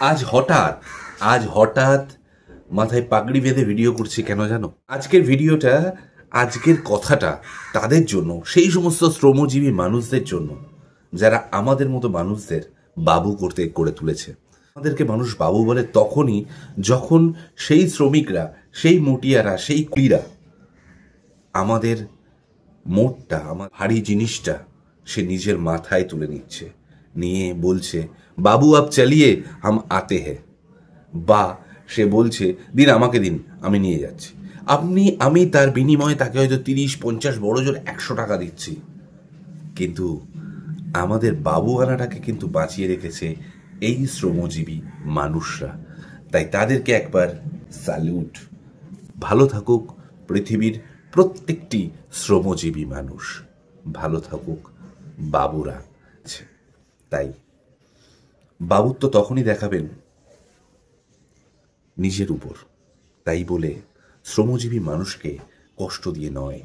আজ হঠাৎ মাথায় পাগড়ি বেঁধে ভিডিও করছি কেন জানো? আজকের কথাটা তাদের জন্য, সেই সমস্ত শ্রমজীবী মানুষদের জন্য যারা আমাদের মতো মানুষদের বাবু করে তুলেছে। আমাদেরকে মানুষ বাবু বলে তখনই যখন সেই শ্রমিকরা, সেই মটিয়ারা, সেই কুলিরা আমাদের মোটটা, আমার ভারী জিনিসটা সে নিজের মাথায় তুলে নিচ্ছে, নিয়ে বলছে বাবু আপ চালিয়ে হাম আতে হ্যাঁ, বা সে বলছে দিন আমাকে দিন, আমি নিয়ে যাচ্ছি। আমি তার বিনিময়ে তাকে হয়তো 30-50 বড় জোর 100 টাকা দিচ্ছি, কিন্তু আমাদের বাবু আনাটাকে কিন্তু বাঁচিয়ে রেখেছে এই শ্রমজীবী মানুষরা। তাই তাদেরকে একবার স্যালুট। ভালো থাকুক পৃথিবীর প্রত্যেকটি শ্রমজীবী মানুষ, ভালো থাকুক বাবুরা। তাই বাবুত্ব তখনই দেখাবেন নিজের উপর, তাই বলে শ্রমজীবী মানুষকে কষ্ট দিয়ে নয়।